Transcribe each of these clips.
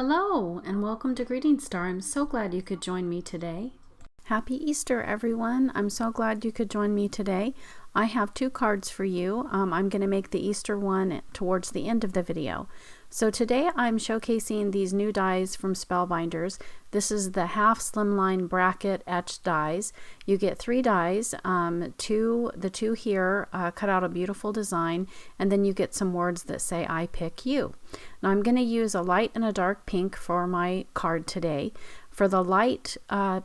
Hello and welcome to Greetingstar. I'm so glad you could join me today. Happy Easter, everyone. I'm so glad you could join me today. I have two cards for you. I'm going to make the Easter one towards the end of the video. So today I'm showcasing these new dies from Spellbinders. This is the half slimline bracket etched dies. You get 3 dies, the two here cut out a beautiful design, and then you get some words that say I pick you. Now I'm going to use a light and a dark pink for my card today. For the light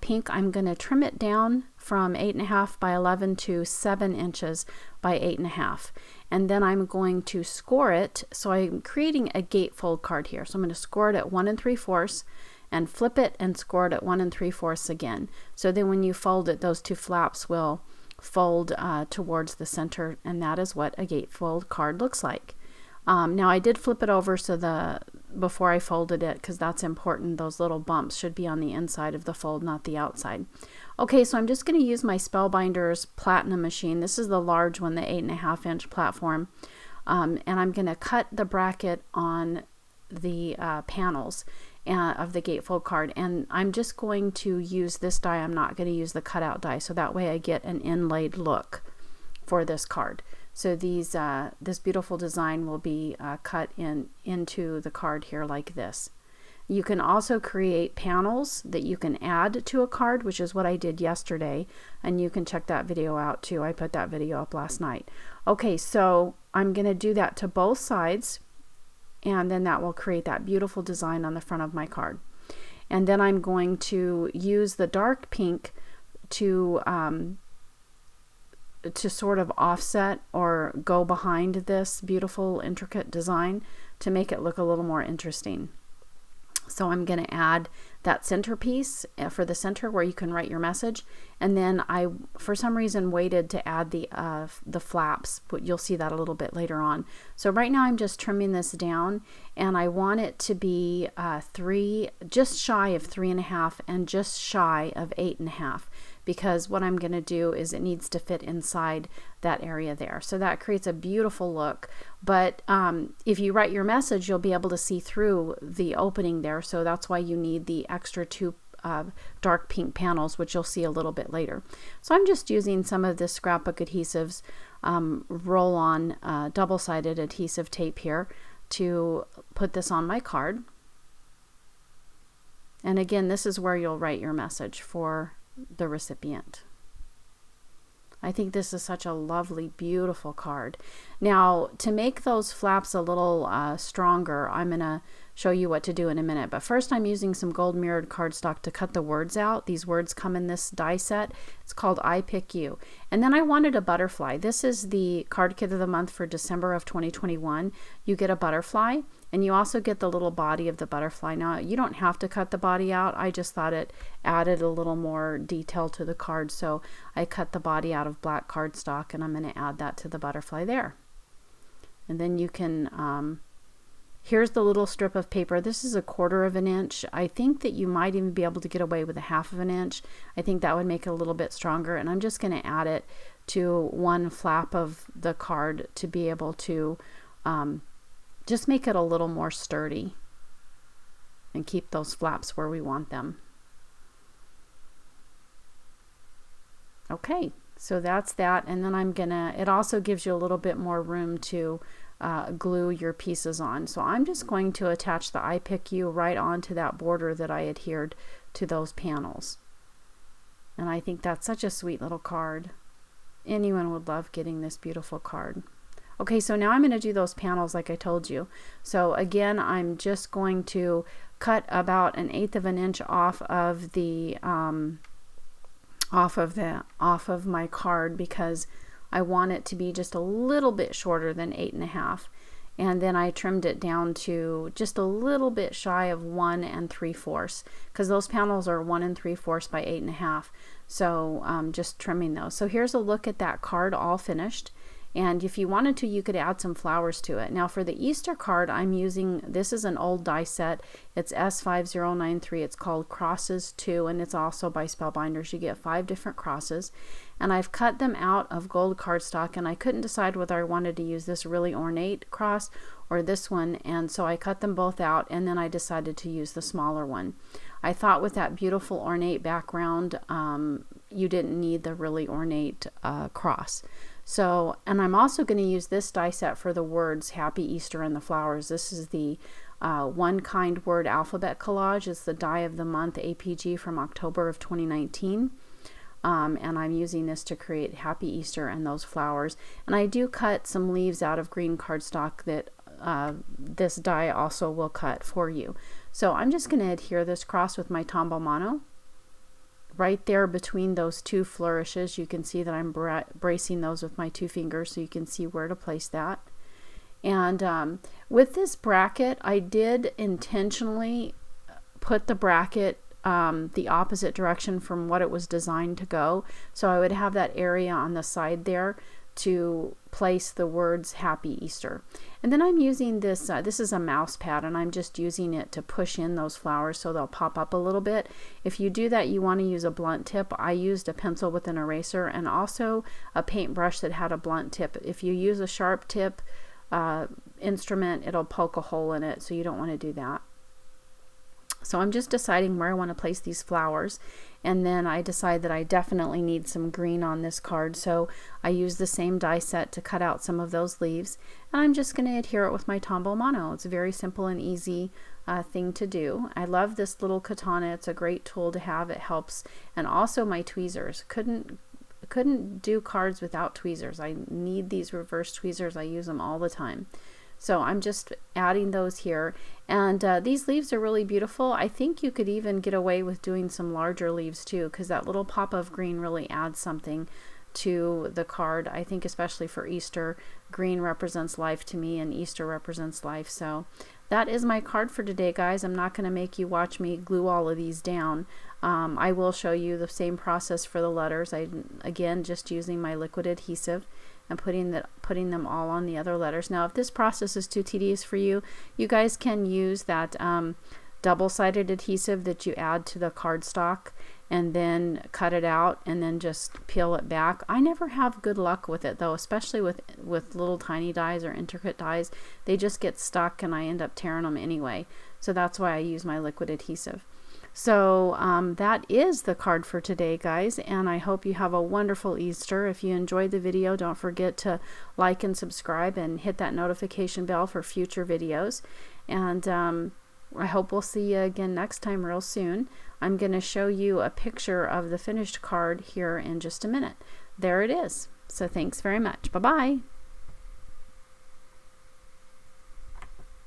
pink, I'm going to trim it down from 8.5 by 11 to 7 inches by 8.5. And then I'm going to score it. So I'm creating a gatefold card here. So I'm going to score it at 1 3/4 and flip it and score it at 1 3/4 again. So then when you fold it, those two flaps will fold towards the center, and that is what a gatefold card looks like. Now I did flip it over so before I folded it, because that's important. Those little bumps should be on the inside of the fold, not the outside. Okay, so I'm just going to use my Spellbinders Platinum machine. This is the large one, the 8.5 inch platform. And I'm going to cut the bracket on the panels of the gatefold card. And I'm just going to use this die. I'm not going to use the cutout die, so that way I get an inlaid look for this card. So this beautiful design will be cut into the card here like this. You can also create panels that you can add to a card, which is what I did yesterday, and you can check that video out too. I put that video up last night. Okay, so I'm going to do that to both sides, and then that will create that beautiful design on the front of my card. And then I'm going to use the dark pink to sort of offset or go behind this beautiful intricate design to make it look a little more interesting. So I'm going to add that centerpiece for the center where you can write your message, and then I for some reason waited to add the flaps, but you'll see that a little bit later on. So right now I'm just trimming this down, and I want it to be just shy of 3.5 and just shy of 8.5, because what I'm going to do is it needs to fit inside that area there. So that creates a beautiful look. But if you write your message, you'll be able to see through the opening there. So that's why you need the extra 2 dark pink panels, which you'll see a little bit later. So I'm just using some of this scrapbook adhesives, roll-on double-sided adhesive tape here to put this on my card. And again, this is where you'll write your message for the recipient. I think this is such a lovely, beautiful card. Now, to make those flaps a little stronger, I'm going to show you what to do in a minute. But first, I'm using some gold mirrored cardstock to cut the words out. These words come in this die set. It's called I Pick You. And then I wanted a butterfly. This is the card kit of the month for December of 2021. You get a butterfly, and you also get the little body of the butterfly. Now, you don't have to cut the body out. I just thought it added a little more detail to the card, so I cut the body out of black cardstock, and I'm going to add that to the butterfly there. And then you can, here's the little strip of paper. This is 1/4 inch. I think that you might even be able to get away with 1/2 inch. I think that would make it a little bit stronger, and I'm just going to add it to one flap of the card to be able to just make it a little more sturdy and keep those flaps where we want them. Okay, so that's that, and then it also gives you a little bit more room to glue your pieces on. So I'm just going to attach the I Pick You right onto that border that I adhered to those panels. And I think that's such a sweet little card. Anyone would love getting this beautiful card. Okay, so now I'm going to do those panels like I told you. So again, I'm just going to cut about 1/8 inch off of my card, because I want it to be just a little bit shorter than 8.5. And then I trimmed it down to just a little bit shy of 1 3/4, because those panels are 1 3/4 by 8.5. So just trimming those. So here's a look at that card all finished. And if you wanted to, you could add some flowers to it. Now for the Easter card, I'm using, this is an old die set. It's S5093. It's called Crosses 2, and it's also by Spellbinders. You get 5 different crosses. And I've cut them out of gold cardstock, and I couldn't decide whether I wanted to use this really ornate cross or this one, and so I cut them both out, and then I decided to use the smaller one. I thought with that beautiful ornate background, you didn't need the really ornate cross. So, and I'm also going to use this die set for the words Happy Easter and the flowers. This is the One Kind Word Alphabet Collage. It's the die of the month APG from October of 2019. And I'm using this to create Happy Easter and those flowers. And I do cut some leaves out of green cardstock that this die also will cut for you. So I'm just going to adhere this cross with my Tombow Mono. Right there between those 2 flourishes, you can see that I'm bracing those with my 2 fingers, so you can see where to place that. And with this bracket, I did intentionally put the bracket the opposite direction from what it was designed to go. So I would have that area on the side there to place the words Happy Easter. And then I'm using this, this is a mouse pad, and I'm just using it to push in those flowers so they'll pop up a little bit. If you do that, you want to use a blunt tip. I used a pencil with an eraser and also a paintbrush that had a blunt tip. If you use a sharp tip instrument, it'll poke a hole in it, so you don't want to do that. So I'm just deciding where I want to place these flowers, and then I decide that I definitely need some green on this card, so I use the same die set to cut out some of those leaves, and I'm just going to adhere it with my Tombow Mono. It's a very simple and easy thing to do. I love this little katana. It's a great tool to have. It helps. And also my tweezers. Couldn't do cards without tweezers. I need these reverse tweezers. I use them all the time. So I'm just adding those here, and these leaves are really beautiful. I think you could even get away with doing some larger leaves too, because that little pop of green really adds something to the card. I think especially for Easter, green represents life to me, and Easter represents life. So that is my card for today, guys. I'm not going to make you watch me glue all of these down. I will show you the same process for the letters. Again, just using my liquid adhesive and putting them all on the other letters. Now, if this process is too tedious for you, you guys can use that double-sided adhesive that you add to the cardstock and then cut it out and then just peel it back. I never have good luck with it though, especially with little tiny dies or intricate dies. They just get stuck and I end up tearing them anyway. So that's why I use my liquid adhesive. So that is the card for today, guys, and I hope you have a wonderful Easter. If you enjoyed the video, don't forget to like and subscribe and hit that notification bell for future videos. And I hope we'll see you again next time real soon. I'm going to show you a picture of the finished card here in just a minute. There it is. So thanks very much. Bye-bye.